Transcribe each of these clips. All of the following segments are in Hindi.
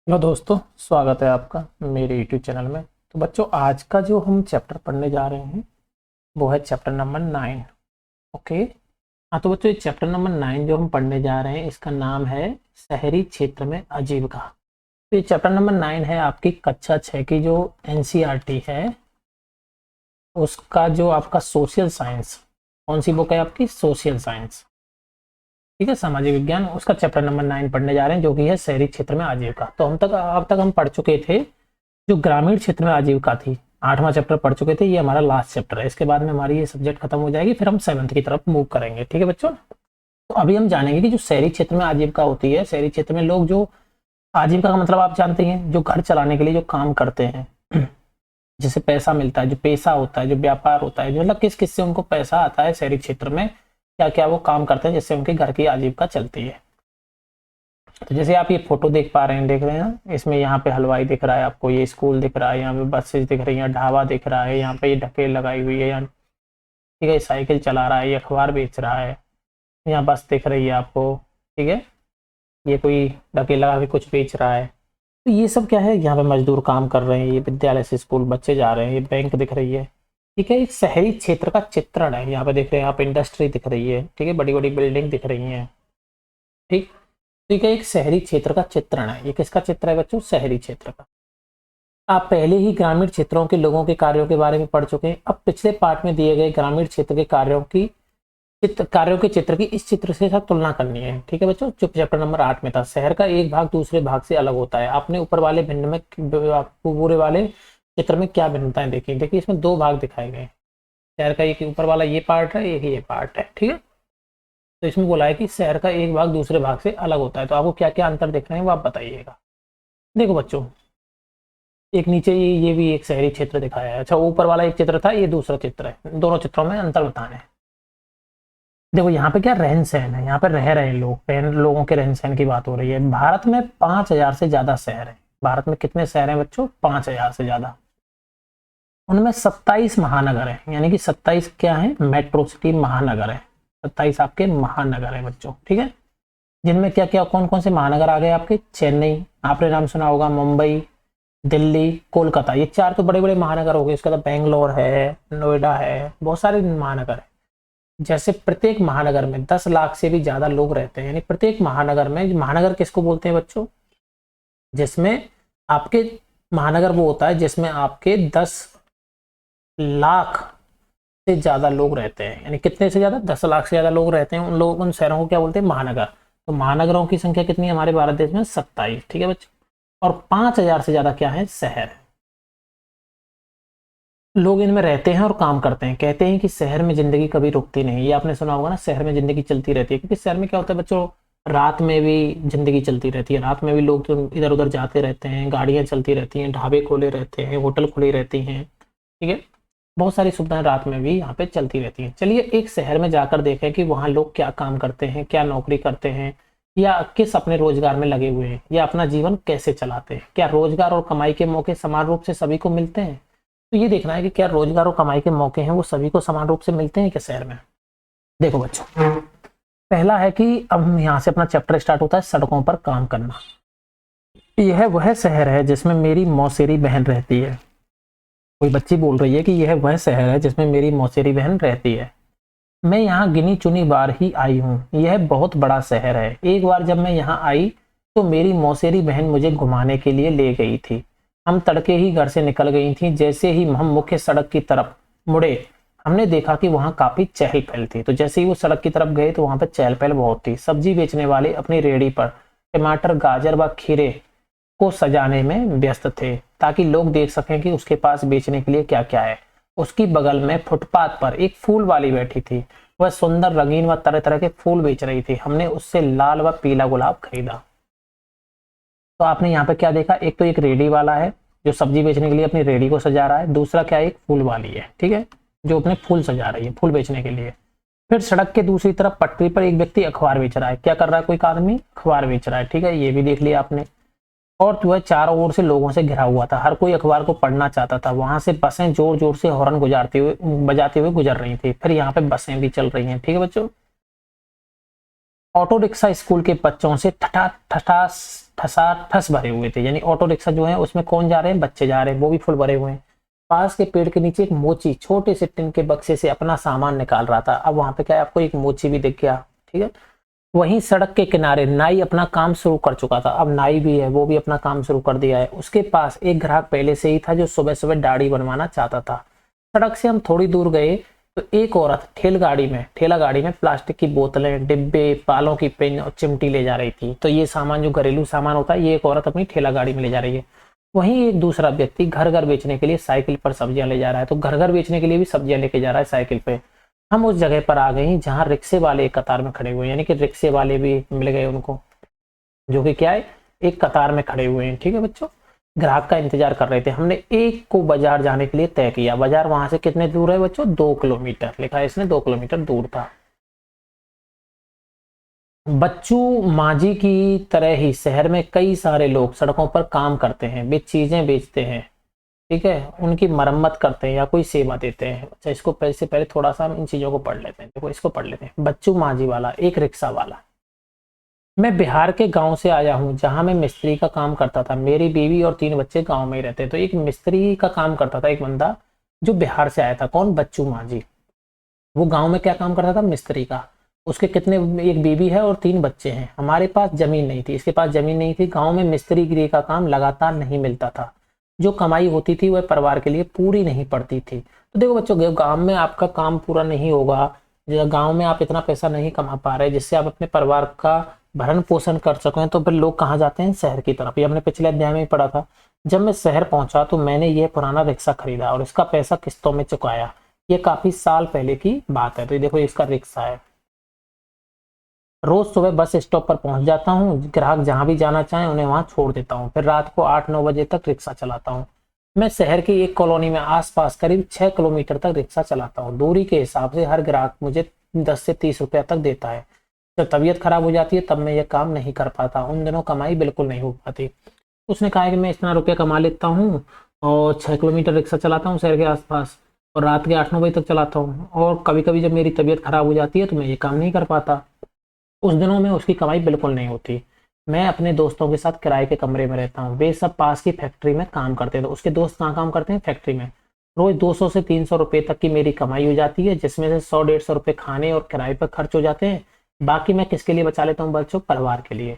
हेलो दोस्तों, स्वागत है आपका मेरे यूट्यूब चैनल में। तो बच्चों, आज का जो हम चैप्टर पढ़ने जा रहे हैं वो है चैप्टर नंबर 9। ओके। हाँ, तो बच्चों ये चैप्टर नंबर 9 जो हम पढ़ने जा रहे हैं इसका नाम है शहरी क्षेत्र में आजीविका। तो ये चैप्टर नंबर 9 है आपकी कक्षा 6 की जो एनसीईआरटी है उसका जो आपका सोशल साइंस। कौन सी बुक है आपकी? Social science. ठीक है, सामाजिक विज्ञान, उसका चैप्टर नंबर 9 पढ़ने जा रहे हैं जो कि है शहरी क्षेत्र में आजीविका। तो अब तक हम पढ़ चुके थे जो ग्रामीण क्षेत्र में आजीविका थी। 8वां चैप्टर पढ़ चुके थे, ये हमारा लास्ट चैप्टर है। इसके बाद में हमारी ये सब्जेक्ट खत्म हो जाएगी, फिर हम 7th की तरफ मूव करेंगे। ठीक है बच्चों, तो अभी हम जानेंगे कि जो शहरी क्षेत्र में आजीविका होती है, शहरी क्षेत्र में लोग जो आजीविका का मतलब आप जानते हैं, जो घर चलाने के लिए जो काम करते हैं जिससे पैसा मिलता है, जो पेशा होता है, जो व्यापार होता है, जो मतलब किस किस से उनको पैसा आता है शहरी क्षेत्र में, क्या क्या वो काम करते हैं जिससे उनके घर की आजीविका चलती है। तो जैसे आप ये फोटो देख रहे हैं ना, इसमें यहाँ पे हलवाई दिख रहा है आपको, ये स्कूल दिख रहा है, यहाँ पे बसेस दिख रही है, ढाबा दिख रहा है, यहाँ पे ये ढकेल लगाई हुई है, यहाँ ठीक है, साइकिल चला रहा है, ये अखबार बेच रहा है, यहाँ बस दिख रही है आपको। ठीक है, ये कोई ढकेल लगा के कुछ बेच रहा है। तो ये सब क्या है, यहाँ पे मजदूर काम कर रहे हैं, ये विद्यालय से स्कूल बच्चे जा रहे हैं, ये बैंक दिख रही है। ठीक है, एक शहरी क्षेत्र का चित्रण है। यहाँ पे देख रहे हैं आप, इंडस्ट्री दिख रही है, ठीक है, बड़ी बड़ी बिल्डिंग दिख रही है। ठीक, ठीक है, एक शहरी क्षेत्र का चित्रण है। ये किसका चित्र है बच्चों? शहरी क्षेत्र का। आप पहले ही ग्रामीण क्षेत्रों के लोगों के कार्यों के बारे में पढ़ चुके हैं। अब पिछले पार्ट में दिए गए ग्रामीण क्षेत्र के कार्यों के चित्र की इस चित्र से साथ तुलना करनी है। ठीक है बच्चों, जो चैप्टर नंबर 8 में था, शहर का एक भाग दूसरे भाग से अलग होता है। आपने ऊपर वाले भिन्न में पूरे वाले चित्र में क्या भिन्नताएं देखी? देखिए, इसमें 2 भाग दिखाए गए। शहर का एक ऊपर वाला ये पार्ट है, एक ये पार्ट है। ठीक है, तो इसमें बोला है कि शहर का एक भाग दूसरे भाग से अलग होता है। तो आपको क्या क्या अंतर दिख रहे हैं वो आप बताइएगा। देखो बच्चों, एक नीचे ये भी एक शहरी क्षेत्र दिखाया है। अच्छा, ऊपर वाला एक चित्र था, ये दूसरा चित्र है। दोनों चित्रों में अंतर बताना है। देखो यहाँ पे क्या रहन सहन है, यहाँ पे रह रहे लोग, लोगों के रहन सहन की बात हो रही है। भारत में 5000 से ज्यादा शहर है। भारत में कितने शहर हैं बच्चों? 5000 से ज्यादा। उनमें 27 महानगर है, यानी कि 27 क्या है? मेट्रो सिटी, महानगर है। 27 आपके महानगर है बच्चों। ठीक है, जिनमें क्या क्या कौन कौन से महानगर आ गए आपके? चेन्नई, आपने नाम सुना होगा, मुंबई, दिल्ली, कोलकाता, ये 4 तो बड़े बड़े महानगर हो गए। उसके बाद बेंगलोर है, नोएडा है, बहुत सारे महानगर है। जैसे प्रत्येक महानगर में 10 लाख से भी ज्यादा लोग रहते हैं, यानी प्रत्येक महानगर में, महानगर किसको बोलते हैं बच्चों? जिसमें आपके महानगर वो होता है जिसमें आपके 10 लाख से ज्यादा लोग रहते हैं। यानी कितने से ज्यादा? 10 लाख से ज्यादा लोग रहते हैं। उन शहरों को क्या बोलते हैं? महानगर। तो महानगरों की संख्या कितनी है हमारे भारत देश में? 27। ठीक है बच्चों, और 5000 से ज्यादा क्या है? शहर। लोग इनमें रहते हैं और काम करते हैं। कहते हैं कि शहर में जिंदगी कभी रुकती नहीं। ये आपने सुना होगा ना, शहर में जिंदगी चलती रहती है। क्योंकि शहर में क्या होता है बच्चों, रात में भी जिंदगी चलती रहती है। रात में भी लोग तो इधर उधर जाते रहते हैं, गाड़ियां चलती रहती हैं, ढाबे खोले रहते हैं, होटल खुली रहती हैं। ठीक है, बहुत सारी सुविधाएं रात में भी यहाँ पे चलती रहती हैं। चलिए एक शहर में जाकर देखें कि वहाँ लोग क्या काम करते हैं, क्या नौकरी करते हैं, या किस अपने रोजगार में लगे हुए हैं, या अपना जीवन कैसे चलाते हैं। क्या रोजगार और कमाई के मौके समान रूप से सभी को मिलते हैं? तो ये देखना है कि क्या रोजगार और कमाई के मौके हैं वो सभी को समान रूप से मिलते हैं क्या शहर में। देखो बच्चों, पहला है कि अब हम यहाँ से अपना चैप्टर स्टार्ट होता है सड़कों पर काम करना। यह वह शहर है जिसमें मेरी मौसेरी बहन रहती है। कोई बच्ची बोल रही है कि यह वह शहर है जिसमें मेरी मौसेरी बहन रहती है। मैं यहाँ गिनी चुनी बार ही आई हूँ। यह बहुत बड़ा शहर है। एक बार जब मैं यहाँ आई तो मेरी मौसेरी बहन मुझे घुमाने के लिए ले गई थी। हम तड़के ही घर से निकल गई थी। जैसे ही हम मुख्य सड़क की तरफ मुड़े, हमने देखा कि वहाँ काफी चहल पहल थी। तो जैसे ही वो सड़क की तरफ गए तो वहाँ पर चहल पहल बहुत थी। सब्जी बेचने वाले अपनी रेहड़ी पर टमाटर, गाजर व खीरे को सजाने में व्यस्त थे ताकि लोग देख सकें कि उसके पास बेचने के लिए क्या क्या है। उसकी बगल में फुटपाथ पर एक फूल वाली बैठी थी। वह सुंदर, रंगीन व तरह तरह के फूल बेच रही थी। हमने उससे लाल व पीला गुलाब खरीदा। तो आपने यहाँ पे क्या देखा? एक तो एक रेडी वाला है जो सब्जी बेचने के लिए अपनी रेडी को सजा रहा है। दूसरा क्या, एक फूल वाली है, ठीक है, जो अपने फूल सजा रही है फूल बेचने के लिए। फिर सड़क के दूसरी तरफ पटरी पर एक व्यक्ति अखबार बेच रहा है। क्या कर रहा है? कोई आदमी अखबार बेच रहा है। ठीक है, ये भी देख लिया आपने। और जो है चारों ओर से लोगों से घिरा हुआ था। हर कोई अखबार को पढ़ना चाहता था। वहां से बसें जोर जोर से हॉर्न बजाते हुए गुजर रही थी। फिर यहाँ पे बसें भी चल रही हैं। ठीक है बच्चों, ऑटो रिक्शा स्कूल के बच्चों से ठसाठस भरे हुए थे। यानी ऑटो रिक्शा जो है उसमें कौन जा रहे हैं, बच्चे जा रहे हैं, वो भी फुल भरे हुए हैं। पास के पेड़ के नीचे एक मोची छोटे से टिन के बक्से से अपना सामान निकाल रहा था। अब वहां पे क्या है, आपको एक मोची भी दिख गया, ठीक है। वहीं सड़क के किनारे नाई अपना काम शुरू कर चुका था। अब नाई भी है, वो भी अपना काम शुरू कर दिया है। उसके पास एक ग्राहक पहले से ही था जो सुबह सुबह दाढ़ी बनवाना चाहता था। सड़क से हम थोड़ी दूर गए तो एक औरत ठेला गाड़ी में प्लास्टिक की बोतलें, डिब्बे, बालों की पिन और चिमटी ले जा रही थी। तो ये सामान जो घरेलू सामान होता है, ये एक औरत अपनी ठेला गाड़ी में ले जा रही है। वहीं एक दूसरा व्यक्ति घर घर बेचने के लिए साइकिल पर सब्जियां ले जा रहा है। तो घर घर बेचने के लिए भी सब्जियां लेके जा रहा है साइकिल पे। हम उस जगह पर आ गए जहां रिक्शे वाले एक कतार में खड़े हुए हैं। यानी कि रिक्शे वाले भी मिल गए उनको, जो कि क्या है, एक कतार में खड़े हुए हैं। ठीक है बच्चों, ग्राहक का इंतजार कर रहे थे। हमने एक को बाजार जाने के लिए तय किया। बाजार वहां से कितने दूर है बच्चों, 2 किलोमीटर लिखा है इसने, 2 किलोमीटर दूर था। बच्चू मांझी की तरह ही शहर में कई सारे लोग सड़कों पर काम करते हैं। वे चीजें बेचते हैं, ठीक है, उनकी मरम्मत करते हैं या कोई सेवा देते हैं। अच्छा, इसको पहले थोड़ा सा हम इन चीजों को पढ़ लेते हैं। देखो इसको पढ़ लेते हैं। बच्चू मांझी वाला एक रिक्शा वाला। मैं बिहार के गांव से आया हूँ जहां मैं मिस्त्री का काम करता था। मेरी बीवी और 3 बच्चे गांव में ही रहते। तो एक मिस्त्री का काम करता था एक बंदा जो बिहार से आया था। कौन, बच्चू मांझी। वो गांव में क्या काम करता था, मिस्त्री का। उसके कितने, एक बीवी है और 3 बच्चे हैं। हमारे पास जमीन नहीं थी, इसके पास जमीन नहीं थी। गांव में मिस्त्री गिरी का काम लगातार नहीं मिलता था। जो कमाई होती थी वह परिवार के लिए पूरी नहीं पड़ती थी। तो देखो बच्चों, गांव में आपका काम पूरा नहीं होगा, गांव में आप इतना पैसा नहीं कमा पा रहे जिससे आप अपने परिवार का भरण पोषण कर सकें, तो फिर लोग कहाँ जाते हैं, शहर की तरफ। ये हमने पिछले अध्याय में ही पढ़ा था। जब मैं शहर पहुंचा तो मैंने यह पुराना रिक्शा खरीदा और इसका पैसा किस्तों में चुकाया। ये काफी साल पहले की बात है। तो ये देखो इसका रिक्शा है। रोज सुबह बस स्टॉप पर पहुंच जाता हूँ। ग्राहक जहां भी जाना चाहे उन्हें वहां छोड़ देता हूँ। फिर रात को 8-9 बजे तक रिक्शा चलाता हूँ। मैं शहर की एक कॉलोनी में आसपास करीब 6 किलोमीटर तक रिक्शा चलाता हूँ। दूरी के हिसाब से हर ग्राहक मुझे 10 से 30 रुपया तक देता है। जब तबीयत खराब हो जाती है तब मैं ये काम नहीं कर पाता। उन दिनों कमाई बिल्कुल नहीं हो पाती। उसने कहा कि मैं इतना रुपया कमा लेता हूँ और 6 किलोमीटर रिक्शा चलाता हूँ शहर के आसपास, और रात के 8-9 बजे तक चलाता हूँ, और कभी कभी जब मेरी तबीयत खराब हो जाती है तो मैं ये काम नहीं कर पाता। उस दिनों में उसकी कमाई बिल्कुल नहीं होती। मैं अपने दोस्तों के साथ किराए के कमरे में रहता हूँ। वे सब पास की फैक्ट्री में काम करते हैं। तो उसके दोस्त कहाँ काम करते हैं, फैक्ट्री में। रोज 200 से 300 रुपए तक की मेरी कमाई हो जाती है, जिसमें से 100-150 रुपए खाने और किराए पर खर्च हो जाते हैं। बाकी मैं किसके लिए बचा लेता हूँ बच्चों, परिवार के लिए।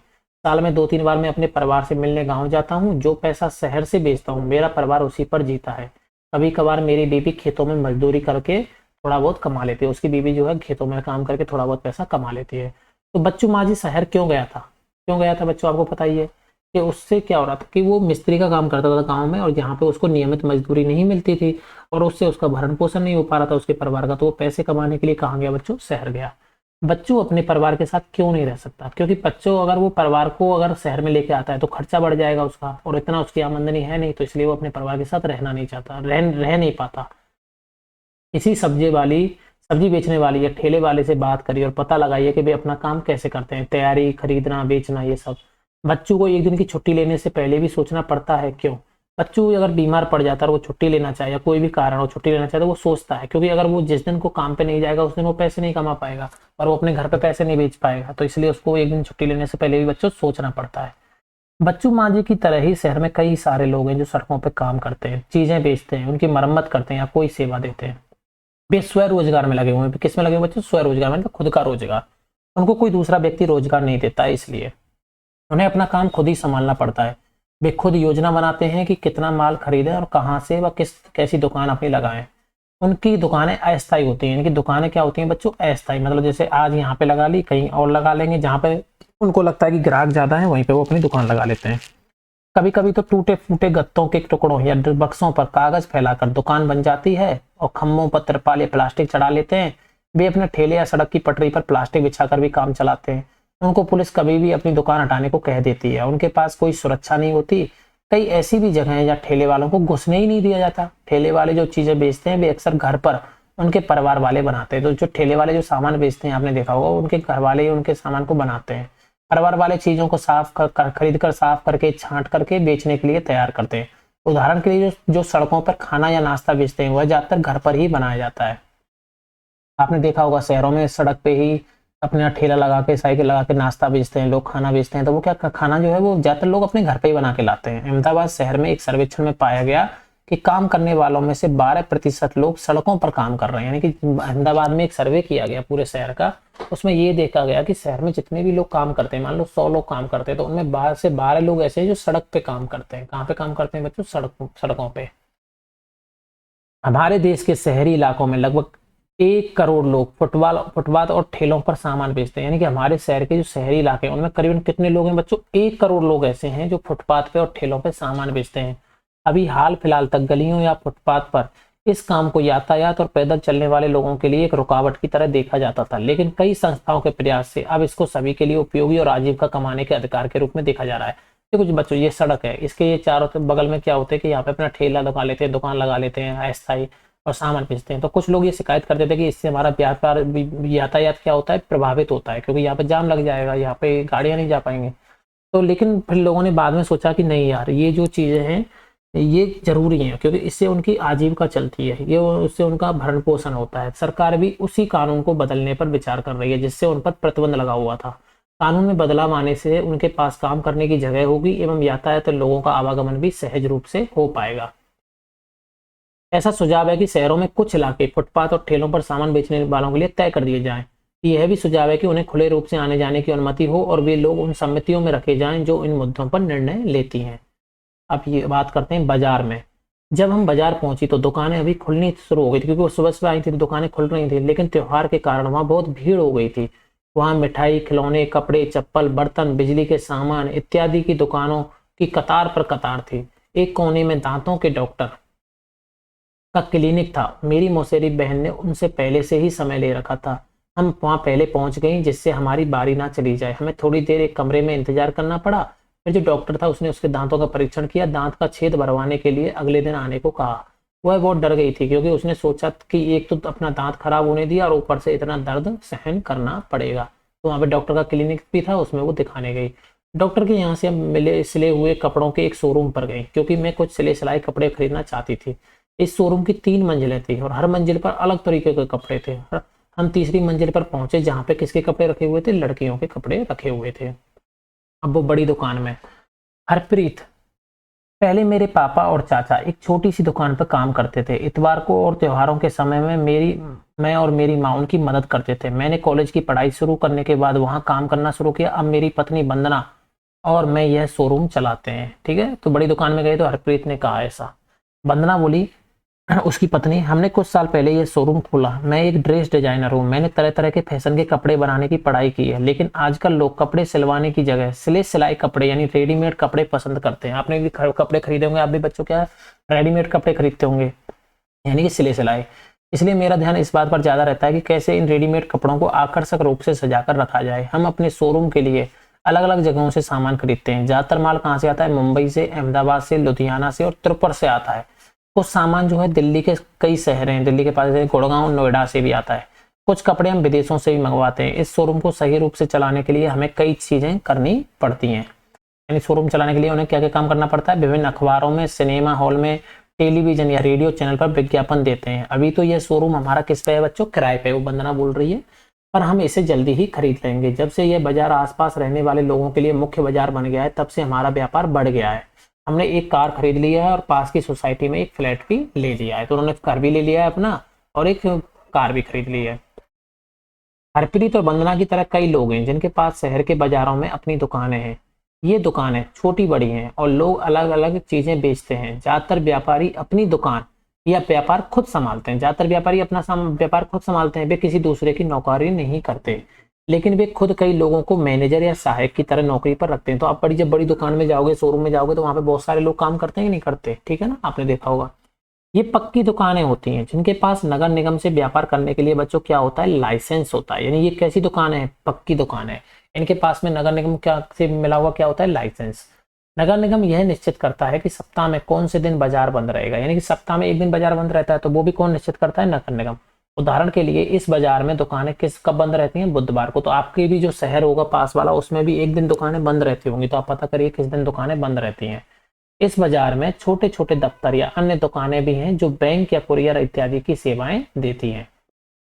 साल में 2-3 बार मैं अपने परिवार से मिलने गाँव जाता हूँ। जो पैसा शहर से बेचता हूँ मेरा परिवार उसी पर जीता है। कभी कभार मेरी बीवी खेतों में मजदूरी करके थोड़ा बहुत कमा लेती है। उसकी बीवी जो है खेतों में काम करके थोड़ा बहुत पैसा कमा लेती है। तो बच्चू मांझी शहर क्यों गया था बच्चों, आपको पता ही है कि उससे क्या हो रहा था कि वो मिस्त्री का काम करता था गांव में, और जहाँ पे उसको नियमित मजदूरी नहीं मिलती थी और उससे उसका भरण पोषण नहीं हो पा रहा था उसके परिवार का। तो वो पैसे कमाने के लिए कहाँ गया बच्चों, शहर गया। बच्चू अपने परिवार के साथ क्यों नहीं रह सकता, क्योंकि बच्चों अगर वो परिवार को अगर शहर में लेके आता है तो खर्चा बढ़ जाएगा उसका, और इतना उसकी आमदनी है नहीं, तो इसलिए वो अपने परिवार के साथ रहना नहीं चाहता, रह नहीं पाता। इसी सब्जी बेचने वाली या ठेले वाले से बात करिए और पता लगाइए कि वे अपना काम कैसे करते हैं, तैयारी, खरीदना, बेचना, ये सब। बच्चू को एक दिन की छुट्टी लेने से पहले भी सोचना पड़ता है। क्यों, बच्चू अगर बीमार पड़ जाता है और वो छुट्टी लेना चाहे या कोई भी कारण हो छुट्टी लेना चाहे तो वो सोचता है, क्योंकि अगर वो जिस दिन को काम पे नहीं जाएगा उस दिन वो पैसे नहीं कमा पाएगा और वो अपने घर पे पैसे नहीं बेच पाएगा। तो इसलिए उसको एक दिन छुट्टी लेने से पहले भी बच्चों सोचना पड़ता है। बच्चू मांझी की तरह ही शहर में कई सारे लोग हैं जो सड़कों पर काम करते हैं, चीजें बेचते हैं, उनकी मरम्मत करते हैं या कोई सेवा देते हैं। वे स्वरोजगार में लगे हुए हैं। किस में लगे हुए बच्चों, स्वरोजगार में, खुद का रोजगार। उनको कोई दूसरा व्यक्ति रोजगार नहीं देता है, इसलिए उन्हें अपना काम खुद ही संभालना पड़ता है। वे खुद योजना बनाते हैं कि कितना माल खरीदें और कहाँ से व कैसी दुकान अपनी लगाएं। उनकी दुकानें अस्थायी होती हैं। इनकी दुकानें क्या होती हैं बच्चों, अस्थायी। मतलब जैसे आज यहाँ पे लगा ली, कहीं और लगा लेंगे, जहाँ पे उनको लगता है कि ग्राहक ज्यादा है वहीं पे वो अपनी दुकान लगा लेते हैं। कभी कभी तो टूटे फूटे गत्तों के टुकड़ों या बक्सों पर कागज फैलाकर दुकान बन जाती है और खम्भों पर तिरपाल या प्लास्टिक चढ़ा लेते हैं। वे अपने ठेले या सड़क की पटरी पर प्लास्टिक बिछाकर भी काम चलाते हैं। उनको पुलिस कभी भी अपनी दुकान हटाने को कह देती है। उनके पास कोई सुरक्षा नहीं होती। कई ऐसी भी जगह है जहाँ ठेले वालों को घुसने ही नहीं दिया जाता। ठेले वाले जो चीजें बेचते हैं वे अक्सर घर पर उनके परिवार वाले बनाते हैं। तो जो ठेले वाले जो सामान बेचते हैं आपने देखा होगा, उनके घर वाले ही उनके सामान को बनाते हैं। परिवार वाले चीजों को खरीद कर साफ करके छांट करके बेचने के लिए तैयार करते हैं। उदाहरण के लिए जो सड़कों पर खाना या नाश्ता बेचते हैं वह ज्यादातर घर पर ही बनाया जाता है। आपने देखा होगा शहरों में सड़क पे ही अपने यहाँ ठेला लगा के, साइकिल लगा के नाश्ता बेचते हैं, लोग खाना बेचते हैं, तो वो क्या खाना जो है वो ज़्यादातर लोग अपने घर पे ही बना के लाते हैं। अहमदाबाद शहर में एक सर्वेक्षण में पाया गया कि काम करने वालों में से 12% लोग सड़कों पर काम कर रहे हैं। यानी कि अहमदाबाद में एक सर्वे किया गया पूरे शहर का, उसमें ये देखा गया कि शहर में जितने भी लोग काम करते हैं, मान लो 100 लोग काम करते हैं, तो उनमें 12 से 12 लोग ऐसे हैं जो सड़क पे काम करते हैं। कहाँ पे काम करते हैं बच्चों? सड़कों पे। हमारे देश के शहरी इलाकों में लगभग 1 करोड़ लोग फुटपाथ और ठेलों पर सामान बेचते हैं। यानी कि हमारे शहर के जो शहरी इलाके हैं उनमें करीबन कितने लोग हैं बच्चों? 1 करोड़ लोग ऐसे हैं जो फुटपाथ पे और ठेलों पे सामान बेचते हैं। अभी हाल फिलहाल तक गलियों या फुटपाथ पर इस काम को यातायात और पैदल चलने वाले लोगों के लिए एक रुकावट की तरह देखा जाता था, लेकिन कई संस्थाओं के प्रयास से अब इसको सभी के लिए उपयोगी और आजीविका कमाने के अधिकार के रूप में देखा जा रहा है। देखो जी बच्चों, ये सड़क है, इसके ये चारों बगल में क्या होते हैं कि यहाँ पे अपना ठेला लगा लेते हैं, दुकान लगा लेते हैं अस्थायी, और सामान बेचते हैं। तो कुछ लोग ये शिकायत करते थे कि इससे हमारा व्यापार यातायात क्या होता है, प्रभावित होता है, क्योंकि यहाँ पे जाम लग जाएगा, यहाँ पे गाड़ियां नहीं जा पाएंगे। तो लेकिन फिर लोगों ने बाद में सोचा कि नहीं यार, ये जो चीजें हैं ये जरूरी है, क्योंकि इससे उनकी आजीविका चलती है, ये उससे उनका भरण पोषण होता है। सरकार भी उसी कानून को बदलने पर विचार कर रही है जिससे उन पर प्रतिबंध लगा हुआ था। कानून में बदलाव आने से उनके पास काम करने की जगह होगी एवं यातायात लोगों का आवागमन भी सहज रूप से हो पाएगा। ऐसा सुझाव है कि शहरों में कुछ इलाके फुटपाथ और ठेलों पर सामान बेचने वालों के लिए तय कर दिए जाएं। यह भी सुझाव है कि उन्हें खुले रूप से आने जाने की अनुमति हो और वे लोग उन समितियों में रखे जाएं जो इन मुद्दों पर निर्णय लेती हैं। अब ये बात करते हैं बाजार में। जब हम बाजार पहुंची तो दुकानें अभी खुलनी शुरू हो गई थी, क्योंकि वो सुबह सुबह आई थी तो दुकानें खुल रही थी, लेकिन त्योहार के कारण वहाँ बहुत भीड़ हो गई थी। वहाँ मिठाई, खिलौने, कपड़े, चप्पल, बर्तन, बिजली के सामान इत्यादि की दुकानों की कतार पर कतार थी। एक कोने में दांतों के डॉक्टर का क्लिनिक था। मेरी मौसेरी बहन ने उनसे पहले से ही समय ले रखा था। हम वहाँ पहले पहुंच गई जिससे हमारी बारी ना चली जाए। हमें थोड़ी देर एक कमरे में इंतजार करना पड़ा। फिर जो डॉक्टर था उसने उसके दांतों का परीक्षण किया, दांत का छेद भरवाने के लिए अगले दिन आने को कहा। वह बहुत डर गई थी क्योंकि उसने सोचा कि एक तो अपना दांत खराब होने दिया और ऊपर से इतना दर्द सहन करना पड़ेगा। तो वहाँ पे डॉक्टर का क्लिनिक भी था, उसमें वो दिखाने गई। डॉक्टर के यहाँ से हम मिले सिले हुए कपड़ों के एक शोरूम पर गई क्योंकि मैं कुछ सिले सिलाई कपड़े खरीदना चाहती थी। इस शोरूम की 3 मंजिलें थी और हर मंजिल पर अलग तरीके के कपड़े थे। हम तीसरी मंजिल पर पहुंचे जहाँ पे किसके कपड़े रखे हुए थे? लड़कियों के कपड़े रखे हुए थे। अब वो बड़ी दुकान में हरप्रीत, पहले मेरे पापा और चाचा एक छोटी सी दुकान पर काम करते थे। इतवार को और त्योहारों के समय में मैं और मेरी माँ उनकी मदद करते थे। मैंने कॉलेज की पढ़ाई शुरू करने के बाद वहाँ काम करना शुरू किया। अब मेरी पत्नी वंदना और मैं यह शोरूम चलाते हैं। ठीक है, तो बड़ी दुकान में गए तो हरप्रीत ने कहा ऐसा। वंदना बोली उसकी पत्नी, हमने कुछ साल पहले ये शोरूम खोला। मैं एक ड्रेस डिजाइनर हूँ। मैंने तरह तरह के फैशन के कपड़े बनाने की पढ़ाई की है, लेकिन आजकल लोग कपड़े सिलवाने की जगह सिले सिलाई कपड़े यानी रेडीमेड कपड़े पसंद करते हैं। आपने भी कपड़े खरीदे होंगे, आप भी बच्चों क्या रेडीमेड कपड़े खरीदते होंगे, यानी कि सिले सिलाई। इसलिए मेरा ध्यान इस बात पर ज्यादा रहता है कि कैसे इन रेडीमेड कपड़ों को आकर्षक रूप से सजाकर रखा जाए। हम अपने शोरूम के लिए अलग अलग जगहों से सामान खरीदते हैं। ज्यादातर माल कहाँ से आता है? मुंबई से, अहमदाबाद से, लुधियाना से और त्रिपुर से आता है। कुछ सामान जो है दिल्ली के कई शहर हैं, दिल्ली के पास गुड़गांव, नोएडा से भी आता है। कुछ कपड़े हम विदेशों से भी मंगवाते हैं। इस शोरूम को सही रूप से चलाने के लिए हमें कई चीजें करनी पड़ती हैं। यानी शोरूम चलाने के लिए उन्हें क्या क्या काम करना पड़ता है? विभिन्न अखबारों में, सिनेमा हॉल में, टेलीविजन या रेडियो चैनल पर विज्ञापन देते हैं। अभी तो यह शोरूम हमारा किस पे है बच्चों? किराए पे। वो वंदना बोल रही है, पर हम इसे जल्दी ही खरीद लेंगे। जब से यह बाजार आसपास रहने वाले लोगों के लिए मुख्य बाजार बन गया है, तब से हमारा व्यापार बढ़ गया है। हमने एक कार खरीद लिया है और पास की सोसाइटी में एक फ्लैट भी ले लिया है। तो उन्होंने घर भी ले लिया है अपना और एक कार भी खरीद ली है। हरप्रीत और वंदना की तरह कई लोग हैं जिनके पास शहर के बाजारों में अपनी दुकानें हैं। ये दुकानें छोटी बड़ी हैं और लोग अलग अलग चीजें बेचते हैं। ज्यादातर व्यापारी अपनी दुकान या व्यापार खुद संभालते हैं। ज्यादातर व्यापारी अपना व्यापार खुद संभालते हैं, वे किसी दूसरे की नौकरी नहीं करते, लेकिन वे खुद कई लोगों को मैनेजर या सहायक की तरह नौकरी पर रखते हैं। तो आप जब बड़ी दुकान में जाओगे, शोरूम में जाओगे, तो वहां पे बहुत सारे लोग काम करते हैं कि नहीं करते? ठीक है ना, आपने देखा होगा। ये पक्की दुकानें होती हैं जिनके पास नगर निगम से व्यापार करने के लिए बच्चों क्या होता है? लाइसेंस होता है। यानी ये कैसी दुकान है? पक्की दुकान है। इनके पास में नगर निगम क्या से मिला हुआ क्या होता है? लाइसेंस। नगर निगम यह निश्चित करता है कि सप्ताह में कौन से दिन बाजार बंद रहेगा। यानी कि सप्ताह में एक दिन बाजार बंद रहता है, तो वो भी कौन निश्चित करता है? नगर निगम। उदाहरण के लिए इस बाजार में दुकानें कब बंद रहती हैं? बुधवार को। तो आपके भी जो शहर होगा पास वाला, उसमें भी एक दिन दुकानें बंद रहती होंगी, तो आप पता करिए किस दिन दुकानें बंद रहती हैं। इस बाजार में छोटे छोटे दफ्तर या अन्य दुकानें भी हैं जो बैंक या कुरियर इत्यादि की सेवाएं देती हैं।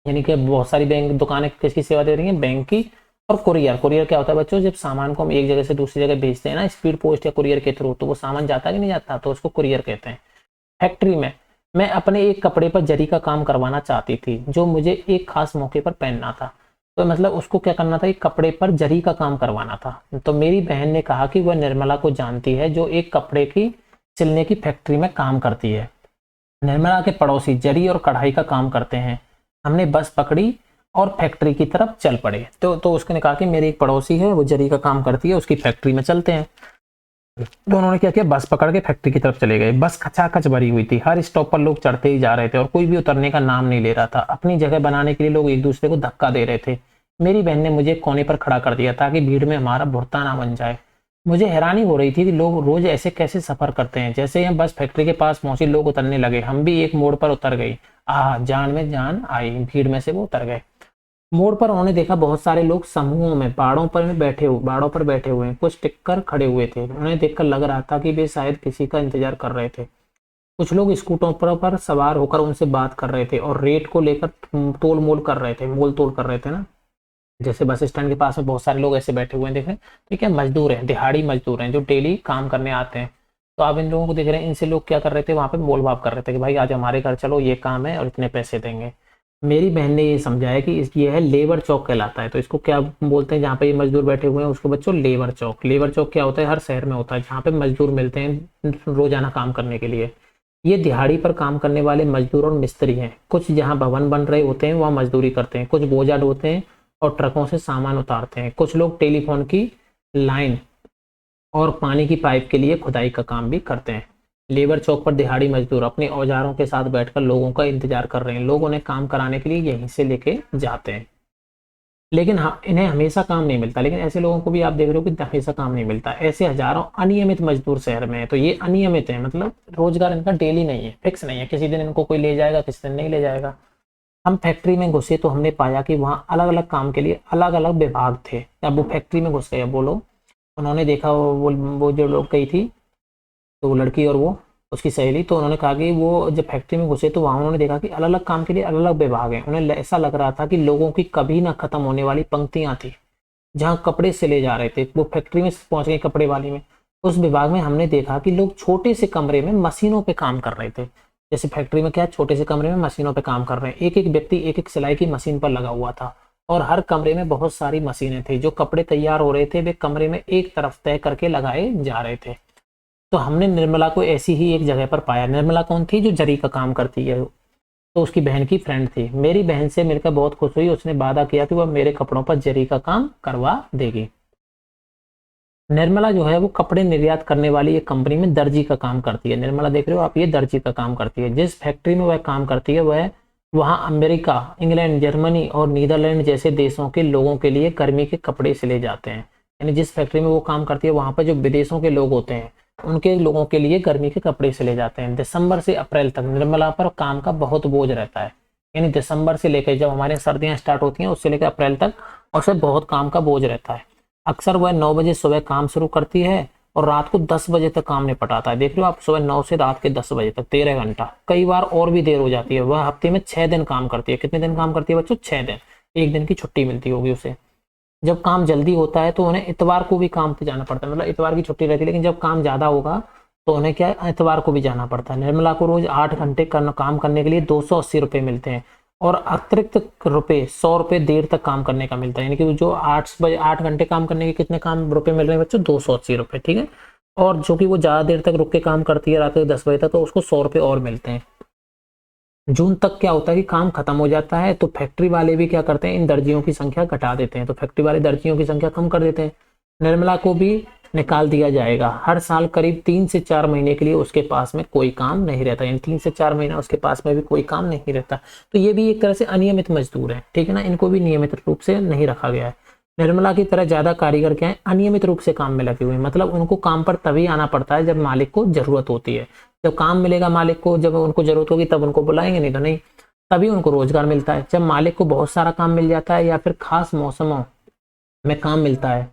यानी कि बहुत सारी बैंक दुकानें किसकी सेवा दे रही हैं, बैंक की। और कुरियर, कुरियर क्या होता है बच्चों, जब सामान को हम एक जगह से दूसरी जगह भेजते हैं ना स्पीड पोस्ट या कुरियर के थ्रू, तो वो सामान जाता कि नहीं जाता, तो उसको कुरियर कहते हैं। फैक्ट्री में मैं अपने एक कपड़े पर जरी का काम करवाना चाहती थी जो मुझे एक खास मौके पर पहनना था। तो मतलब उसको क्या करना था, एक कपड़े पर जरी का काम करवाना था। तो मेरी बहन ने कहा कि वह निर्मला को जानती है जो एक कपड़े की सिलने की फैक्ट्री में काम करती है। निर्मला के पड़ोसी जरी और कढ़ाई का काम करते हैं। हमने बस पकड़ी और फैक्ट्री की तरफ चल पड़े। तो उसने कहा कि मेरी एक पड़ोसी है, वो जरी का काम करती है, उसकी फैक्ट्री में चलते हैं। तो उन्होंने क्या किया, बस पकड़ के फैक्ट्री की तरफ चले गए। बस खचाखच भरी हुई थी, हर स्टॉप पर लोग चढ़ते ही जा रहे थे और कोई भी उतरने का नाम नहीं ले रहा था। अपनी जगह बनाने के लिए लोग एक दूसरे को धक्का दे रहे थे। मेरी बहन ने मुझे कोने पर खड़ा कर दिया ताकि भीड़ में हमारा भुर्ता ना बन जाए। मुझे हैरानी हो रही थी कि लोग रोज ऐसे कैसे सफर करते हैं। जैसे ही हम बस फैक्ट्री के पास पहुंचे, लोग उतरने लगे। हम भी एक मोड़ पर उतर गई। जान में जान आई, भीड़ में से वो उतर गए। मोड़ पर उन्होंने देखा बहुत सारे लोग समूहों में बाड़ों पर बैठे हुए हैं। कुछ टिककर खड़े हुए थे। उन्हें देखकर लग रहा था कि वे शायद किसी का इंतजार कर रहे थे। कुछ लोग स्कूटरों पर सवार होकर उनसे बात कर रहे थे और रेट को लेकर तोल मोल कर रहे थे, मोल तोल कर रहे थे ना। जैसे बस स्टैंड के पास में बहुत सारे लोग ऐसे बैठे हुए हैं, देख रहे हैं। ठीक है, मजदूर हैं, दिहाड़ी मजदूर हैं जो डेली काम करने आते हैं। तो आप इन लोगों को देख रहे हैं, इनसे लोग क्या कर रहे थे, वहां पे मोल भाव कर रहे थे कि भाई आज हमारे घर चलो, ये काम है और इतने पैसे देंगे। मेरी बहन ने ये समझाया कि ये है लेबर चौक कहलाता है। तो इसको क्या बोलते हैं, जहाँ पे ये मजदूर बैठे हुए हैं उसको बच्चों लेबर चौक। लेबर चौक क्या होता है, हर शहर में होता है जहाँ पे मजदूर मिलते हैं रोजाना काम करने के लिए। ये दिहाड़ी पर काम करने वाले मजदूर और मिस्त्री हैं। कुछ जहाँ भवन बन रहे होते हैं वहाँ मजदूरी करते हैं, कुछ बोझा ढोते हैं और ट्रकों से सामान उतारते हैं। कुछ लोग टेलीफोन की लाइन और पानी की पाइप के लिए खुदाई का काम भी करते हैं। लेबर चौक पर दिहाड़ी मजदूर अपने औजारों के साथ बैठकर लोगों का इंतजार कर रहे हैं। लोग उन्हें काम कराने के लिए यहीं से लेके जाते हैं। लेकिन हाँ, इन्हें हमेशा काम नहीं मिलता। लेकिन ऐसे लोगों को भी आप देख रहे हो कि हमेशा काम नहीं मिलता। ऐसे हजारों अनियमित मजदूर शहर में है। तो ये अनियमित है, मतलब रोजगार इनका डेली नहीं है, फिक्स नहीं है। किसी दिन इनको कोई ले जाएगा, किसी दिन नहीं ले जाएगा। हम फैक्ट्री में घुसे तो हमने पाया कि वहाँ अलग अलग काम के लिए अलग अलग विभाग थे। अब वो फैक्ट्री में घुस गए, अब बोलो। उन्होंने देखा वो जो लोग गई थी, तो वो लड़की और वो उसकी सहेली, तो उन्होंने कहा कि वो जब फैक्ट्री में घुसे तो वहां उन्होंने देखा कि अलग अलग काम के लिए अलग अलग विभाग हैं। उन्हें ऐसा लग रहा था कि लोगों की कभी ना खत्म होने वाली पंक्तियां थी जहाँ कपड़े सिले जा रहे थे। वो फैक्ट्री में पहुंच गए, कपड़े वाली में। उस विभाग में हमने देखा कि लोग छोटे से कमरे में मशीनों पे काम कर रहे थे। जैसे फैक्ट्री में क्या, छोटे से कमरे में मशीनों पे काम कर रहे हैं। एक एक व्यक्ति एक एक सिलाई की मशीन पर लगा हुआ था और हर कमरे में बहुत सारी मशीनें थी। जो कपड़े तैयार हो रहे थे वे कमरे में एक तरफ तय करके लगाए जा रहे थे। तो हमने निर्मला को ऐसी ही एक जगह पर पाया। निर्मला कौन थी, जो जरी का काम करती है। तो उसकी बहन की फ्रेंड थी। मेरी बहन से मिलकर बहुत खुश हुई। उसने वादा किया कि वह मेरे कपड़ों पर जरी का काम करवा देगी। निर्मला जो है वो कपड़े निर्यात करने वाली एक कंपनी में दर्जी का काम करती है। निर्मला देख रहे हो आप, ये दर्जी का काम करती है। जिस फैक्ट्री में वह काम करती है वह वहाँ अमेरिका, इंग्लैंड, जर्मनी और नीदरलैंड जैसे देशों के लोगों के लिए गर्मी के कपड़े सिले जाते हैं। यानी जिस फैक्ट्री में वो काम करती है वहाँ पर जो विदेशों के लोग होते हैं उनके लोगों के लिए गर्मी के कपड़े सिले जाते हैं। दिसंबर से अप्रैल तक निर्मला पर काम का बहुत बोझ रहता है। यानी दिसंबर से लेकर जब हमारे सर्दियां स्टार्ट होती हैं उससे लेकर अप्रैल तक, और उससे बहुत काम का बोझ रहता है। अक्सर वह 9 बजे सुबह काम शुरू करती है और रात को 10 बजे तक काम निपटाता है। देख रहे हो आप, सुबह 9 से रात के 10 बजे तक 13 घंटा, कई बार और भी देर हो जाती है। वह हफ्ते में 6 दिन काम करती है। कितने दिन काम करती है बच्चों, 6 दिन। एक दिन की छुट्टी मिलती होगी उसे। जब काम जल्दी होता है तो उन्हें इतवार को भी काम पे जाना पड़ता है, मतलब इतवार की छुट्टी रहती है। लेकिन जब काम ज्यादा होगा तो उन्हें क्या इतवार को भी जाना पड़ता है। निर्मला को रोज 8 घंटे काम करने के लिए 280 रुपये मिलते हैं और अतिरिक्त रुपये 100 रुपये देर तक काम करने का मिलता है। यानी कि जो 8 घंटे काम करने के कितने काम रुपये मिल रहे हैं बच्चों, 280 रुपये। ठीक है, और जो कि वो ज्यादा देर तक रुक के काम करती है रात के 10 बजे तक, तो उसको 100 रुपये और मिलते हैं। जून तक क्या होता है कि काम खत्म हो जाता है तो फैक्ट्री वाले भी क्या करते हैं, इन दर्जियों की संख्या घटा देते हैं। तो फैक्ट्री वाले दर्जियों की संख्या कम कर देते हैं। निर्मला को भी निकाल दिया जाएगा। हर साल करीब 3 से 4 महीने के लिए उसके पास में कोई काम नहीं रहता। यानी 3 से 4 महीना उसके पास में भी कोई काम नहीं रहता। तो ये भी एक तरह से अनियमित मजदूर है। ठीक है ना, इनको भी नियमित रूप से नहीं रखा गया है। निर्मला की तरह ज्यादा कारीगर क्या है, अनियमित रूप से काम में लगे हुए हैं। मतलब उनको काम पर तभी आना पड़ता है जब मालिक को जरूरत होती है। जब काम मिलेगा मालिक को, जब उनको जरूरत होगी तब उनको बुलाएंगे, नहीं तो नहीं। तभी उनको रोजगार मिलता है। जब मालिक को बहुत सारा काम मिल जाता है या फिर खास मौसमों में काम मिलता है,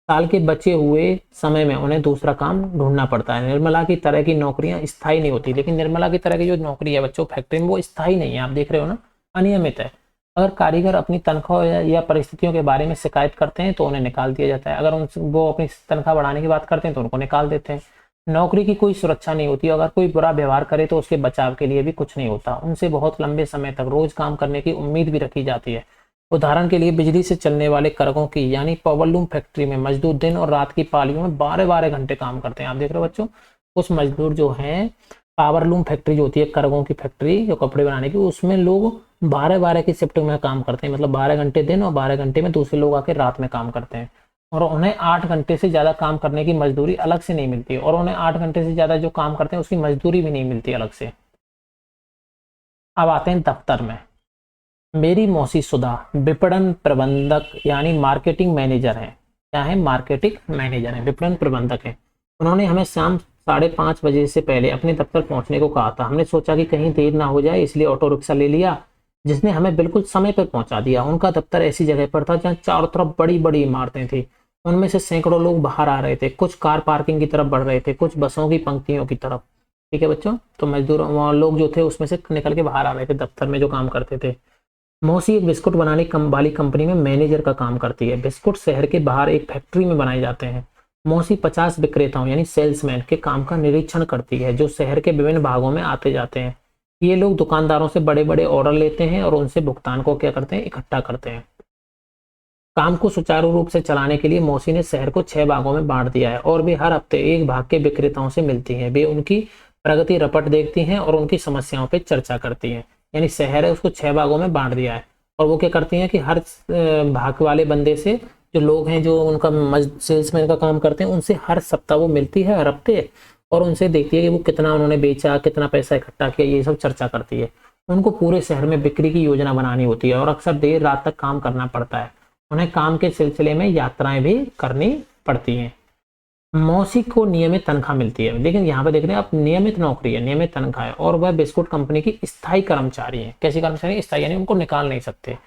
साल के बचे हुए समय में उन्हें दूसरा काम ढूंढना पड़ता है। निर्मला की तरह की नौकरियां स्थायी नहीं होती। लेकिन निर्मला की तरह की जो नौकरी है बच्चों फैक्ट्री में, वो स्थायी नहीं है। आप देख रहे हो ना, अनियमित है। अगर कारीगर अपनी तनख्वाह या परिस्थितियों के बारे में शिकायत करते हैं तो उन्हें निकाल दिया जाता है। अगर वो अपनी तनख्वाह बढ़ाने की बात करते हैं तो उनको निकाल देते हैं। नौकरी की कोई सुरक्षा नहीं होती, अगर कोई बुरा व्यवहार करे तो उसके बचाव के लिए भी कुछ नहीं होता। उनसे बहुत लंबे समय तक रोज काम करने की उम्मीद भी रखी जाती है। उदाहरण के लिए बिजली से चलने वाले करघों की यानी पावरलूम फैक्ट्री में मजदूर दिन और रात की पालियों में 12-12 घंटे काम करते हैं। आप देख रहे हो बच्चों, उस मजदूर जो हैं, पावरलूम फैक्ट्री जो होती है करघों की फैक्ट्री जो कपड़े बनाने की, उसमें लोग 12-12 की शिफ्ट में काम करते हैं। मतलब 12 घंटे दिन और 12 घंटे में दूसरे लोग आके रात में काम करते हैं। और उन्हें 8 घंटे से ज्यादा काम करने की मजदूरी अलग से नहीं मिलती है, और उन्हें 8 घंटे से ज्यादा जो काम करते हैं उसकी मजदूरी भी नहीं मिलती अलग से। अब आते हैं दफ्तर में। मेरी मौसी सुधा विपणन प्रबंधक यानी मार्केटिंग मैनेजर है। क्या है? मार्केटिंग मैनेजर है, विपणन प्रबंधक है। उन्होंने हमें शाम 5:30 बजे से पहले अपने दफ्तर पहुंचने को कहा था। हमने सोचा कि कहीं देर ना हो जाए, इसलिए ऑटो रिक्शा ले लिया, जिसने हमें बिल्कुल समय पर पहुंचा दिया। उनका दफ्तर ऐसी जगह पर था जहाँ चारों तरफ बड़ी बड़ी इमारतें थी। उनमें से सैकड़ों लोग बाहर आ रहे थे, कुछ कार पार्किंग की तरफ बढ़ रहे थे, कुछ बसों की पंक्तियों की तरफ। ठीक है बच्चों, तो मजदूर लोग जो थे उसमें से निकल के बाहर आ रहे थे दफ्तर में जो काम करते थे। मौसी एक बिस्कुट बनाने वाली कंपनी में मैनेजर का काम करती है। बिस्कुट शहर के बाहर एक फैक्ट्री में बनाए जाते हैं। मौसी 50 विक्रेताओं यानी सेल्समैन के काम का निरीक्षण करती है जो शहर के विभिन्न भागों में आते जाते हैं। ये लोग दुकानदारों से बड़े बड़े ऑर्डर लेते हैं और उनसे भुगतान को क्या करते हैं? इकट्ठा करते हैं। काम को सुचारू रूप से चलाने के लिए मौसी ने शहर को 6 भागों में बांट दिया है, और वे हर हफ्ते एक भाग के विक्रेताओं से मिलती हैं। वे उनकी प्रगति रपट देखती हैं और उनकी समस्याओं पर चर्चा करती हैं। यानी शहर है उसको 6 भागों में बांट दिया है, और वो क्या करती हैं कि हर भाग वाले बंदे से, जो लोग हैं जो उनका सेल्समैन का काम करते हैं, उनसे हर सप्ताह वो मिलती है, हर हफ्ते, और उनसे देखती है कि वो कितना उन्होंने बेचा, कितना पैसा इकट्ठा किया, ये सब चर्चा करती है। उनको पूरे शहर में बिक्री की योजना बनानी होती है और अक्सर देर रात तक काम करना पड़ता है। उन्हें काम के सिलसिले में यात्राएं भी करनी पड़ती हैं। मौसी को नियमित तनख्वाह मिलती है, लेकिन यहाँ पे देख रहे हैं आप, नियमित नौकरी है, नियमित तनख्वाह है, और वह बिस्कुट कंपनी की स्थायी कर्मचारी है। कैसी कर्मचारी? स्थायी, यानी उनको निकाल नहीं सकते।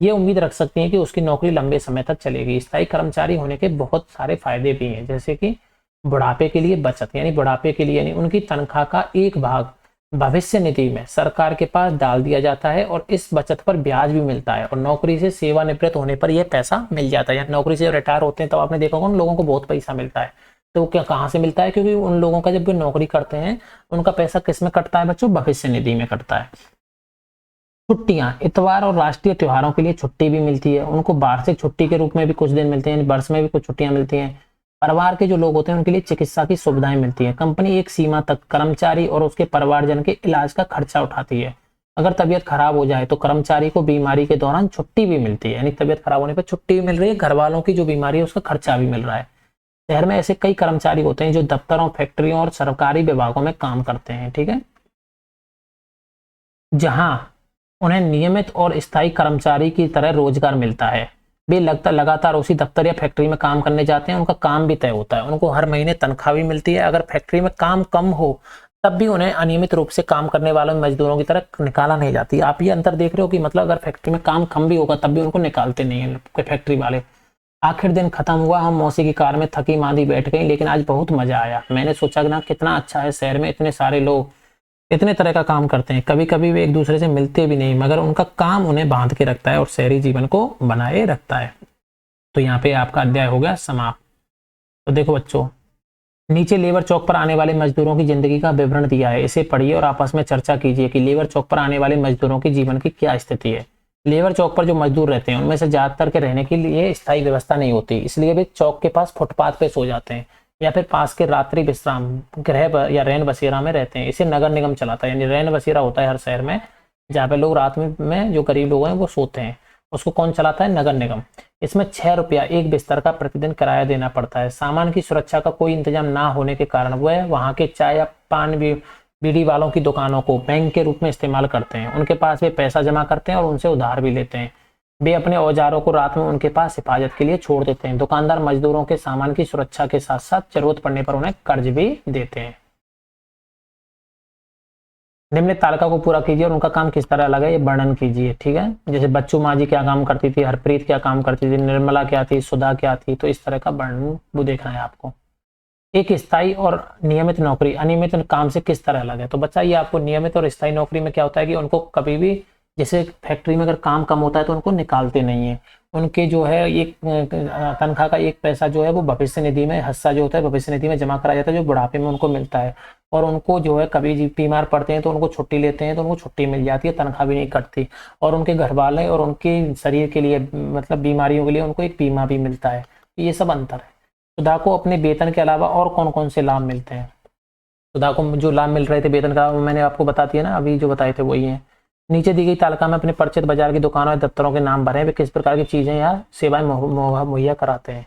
ये उम्मीद रख सकती हैं कि उसकी नौकरी लंबे समय तक चलेगी। स्थायी कर्मचारी होने के बहुत सारे फायदे भी हैं, जैसे कि बुढ़ापे के लिए बचत, यानी बुढ़ापे के लिए यानी उनकी तनख्वाह का एक भाग भविष्य निधि में सरकार के पास डाल दिया जाता है और इस बचत पर ब्याज भी मिलता है, और नौकरी से सेवानिवृत्त होने पर यह पैसा मिल जाता है। यानी नौकरी से रिटायर होते हैं तब आपने देखा होगा उन लोगों को बहुत पैसा मिलता है। तो क्या, कहाँ से मिलता है? क्योंकि उन लोगों का जब वे नौकरी करते हैं उनका पैसा किस में कटता है बच्चों? भविष्य निधि में कटता है। छुट्टियां, इतवार और राष्ट्रीय त्योहारों के लिए छुट्टी भी मिलती है। उनको वार्षिक छुट्टी के रूप में भी कुछ दिन मिलते हैं, वर्ष में भी कुछ छुट्टियां मिलती हैं। परिवार के जो लोग होते हैं उनके लिए चिकित्सा की सुविधाएं मिलती है। कंपनी एक सीमा तक कर्मचारी और उसके परिवारजन के इलाज का खर्चा उठाती है। अगर तबीयत खराब हो जाए तो कर्मचारी को बीमारी के दौरान छुट्टी भी मिलती है, यानी तबीयत खराब होने पर छुट्टी भी मिल रही है, घर वालों की जो बीमारी है उसका खर्चा भी मिल रहा है। शहर में ऐसे कई कर्मचारी होते हैं जो दफ्तरों, फैक्ट्रियों और सरकारी विभागों में काम करते हैं। ठीक है, जहां उन्हें नियमित और स्थायी कर्मचारी की तरह रोजगार मिलता है। वे लगातार उसी दफ्तर या फैक्ट्री में काम करने जाते हैं। उनका काम भी तय होता है, उनको हर महीने तनख्वाह भी मिलती है। अगर फैक्ट्री में काम कम हो तब भी उन्हें अनियमित रूप से काम करने वालों मजदूरों की तरह निकाला नहीं जाती। आप ये अंतर देख रहे हो कि मतलब अगर फैक्ट्री में काम कम भी होगा तब भी उनको निकालते नहीं है फैक्ट्री वाले। आखिर दिन खत्म हुआ, हम मौसी की कार में थकी मांदी बैठ गई, लेकिन आज बहुत मजा आया। मैंने सोचा ना कितना अच्छा है, शहर में इतने सारे लोग इतने तरह का काम करते हैं। कभी कभी वे एक दूसरे से मिलते भी नहीं, मगर उनका काम उन्हें बांध के रखता है और शहरी जीवन को बनाए रखता है। तो यहाँ पे आपका अध्याय हो गया समाप्त। तो देखो बच्चों, नीचे लेबर चौक पर आने वाले मजदूरों की जिंदगी का विवरण दिया है, इसे पढ़िए और आपस में चर्चा कीजिए कि लेबर चौक पर आने वाले मजदूरों की जीवन की क्या स्थिति है। लेबर चौक पर जो मजदूर रहते हैं उनमें से ज्यादातर के रहने के लिए स्थायी व्यवस्था नहीं होती, इसलिए वे चौक के पास फुटपाथ पे सो जाते हैं या फिर पास के रात्रि विश्राम गृह या रैन बसेरा में रहते हैं। इसे नगर निगम चलाता है, यानी रैन बसेरा होता है हर शहर में जहाँ पे लोग रात में जो गरीब लोग हैं वो सोते हैं, उसको कौन चलाता है? नगर निगम। इसमें 6 रुपया एक बिस्तर का प्रतिदिन किराया देना पड़ता है। सामान की सुरक्षा का कोई इंतजाम ना होने के कारण वह वहाँ के चाय या पान बीड़ी वालों की दुकानों को बैंक के रूप में इस्तेमाल करते हैं। उनके पास वे पैसा जमा करते हैं और उनसे उधार भी लेते हैं। वे अपने औजारों को रात में उनके पास हिफाजत के लिए छोड़ देते हैं। दुकानदार मजदूरों के सामान की सुरक्षा के साथ साथ जरूरत पड़ने पर उन्हें कर्ज भी देते हैं। निम्नलिखित तालिका को पूरा कीजिए और उनका काम किस तरह अलग है ये वर्णन कीजिए। ठीक है, जैसे बच्चू माँ जी क्या काम करती थी, हरप्रीत क्या काम करती थी, निर्मला क्या थी, सुधा क्या थी, तो इस तरह का वर्णन वो देखना है आपको। एक स्थायी और नियमित नौकरी अनियमित काम से किस तरह अलग है? तो बच्चा ये आपको नियमित और स्थायी नौकरी में क्या होता है कि उनको कभी भी जैसे फैक्ट्री में अगर काम कम होता है तो उनको निकालते नहीं है, उनके जो है एक तनख्वाह का एक पैसा जो है वो भविष्य निधि में, हिस्सा जो होता है भविष्य निधि में जमा कराया जाता है, जो बुढ़ापे में उनको मिलता है। और उनको जो है कभी बीमार पड़ते हैं तो उनको छुट्टी लेते हैं तो उनको छुट्टी मिल जाती है, तनख्वाह भी नहीं कटती। और उनके घर वाले और उनके शरीर के लिए मतलब बीमारियों के लिए उनको एक बीमा भी मिलता है। ये सब अंतर है। सुधा को अपने वेतन के अलावा और कौन कौन से लाभ मिलते हैं? सुधा को जो लाभ मिल रहे थे वेतन का, वो मैंने आपको बता दिया ना, अभी जो बताए थे वही है। नीचे दी गई तालिका में अपने परिचित बाजार की दुकानों या दफ्तरों के नाम भरें, वे किस प्रकार की चीजें या सेवाएं मुहैया कराते हैं।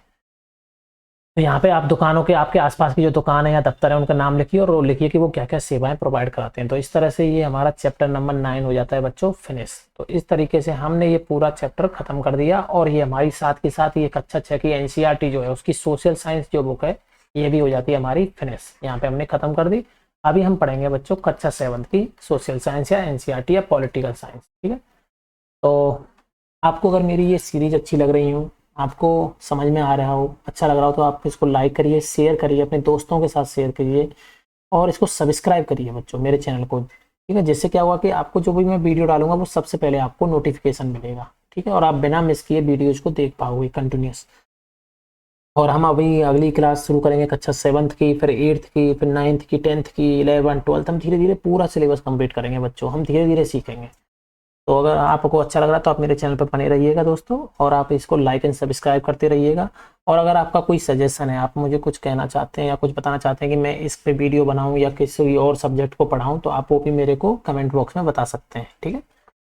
तो यहाँ पे आप दुकानों के, आपके आसपास की जो दुकान है या दफ्तर है उनका नाम लिखिए और वो लिखिए कि वो क्या क्या सेवाएं प्रोवाइड कराते हैं। तो इस तरह से ये हमारा चैप्टर नंबर 9 हो जाता है बच्चों फिनिश। तो इस तरीके से हमने ये पूरा चैप्टर खत्म कर दिया। और ये हमारी साथ के साथ ये कक्षा 6 की एनसीईआरटी जो है उसकी सोशल साइंस जो बुक है ये भी हो जाती है हमारी फिनिश। यहाँ पे हमने खत्म कर दी। अभी हम पढ़ेंगे बच्चों कक्षा 7 की सोशल साइंस या एनसीईआरटी या पॉलिटिकल साइंस। ठीक है, तो आपको अगर मेरी ये सीरीज अच्छी लग रही हो, आपको समझ में आ रहा हो, अच्छा लग रहा हो, तो आप इसको लाइक करिए, शेयर करिए, अपने दोस्तों के साथ शेयर करिए और इसको सब्सक्राइब करिए बच्चों मेरे चैनल को। ठीक है, जिससे क्या हुआ कि आपको जो भी मैं वीडियो डालूंगा वो सबसे पहले आपको नोटिफिकेशन मिलेगा। ठीक है, और आप बिना मिस किए वीडियोज को देख पाओगे कंटिन्यूस। और हम अभी अगली क्लास शुरू करेंगे कक्षा 7th की, फिर 8th की, फिर 9th की, 10th की, 11th 12th। हम धीरे धीरे पूरा सिलेबस कंप्लीट करेंगे बच्चों, हम धीरे धीरे सीखेंगे। तो अगर आपको अच्छा लग रहा है तो आप मेरे चैनल पर बने रहिएगा दोस्तों, और आप इसको लाइक एंड सब्सक्राइब करते रहिएगा। और अगर आपका कोई सजेशन है, आप मुझे कुछ कहना चाहते हैं या कुछ बताना चाहते हैं कि मैं इस पे वीडियो बनाऊं या किसी और सब्जेक्ट को पढ़ाऊं, तो आप वो भी मेरे को कमेंट बॉक्स में बता सकते हैं। ठीक है,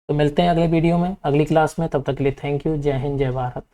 तो मिलते हैं अगले वीडियो में, अगली क्लास में। तब तक के लिए थैंक यू। जय हिंद, जय भारत।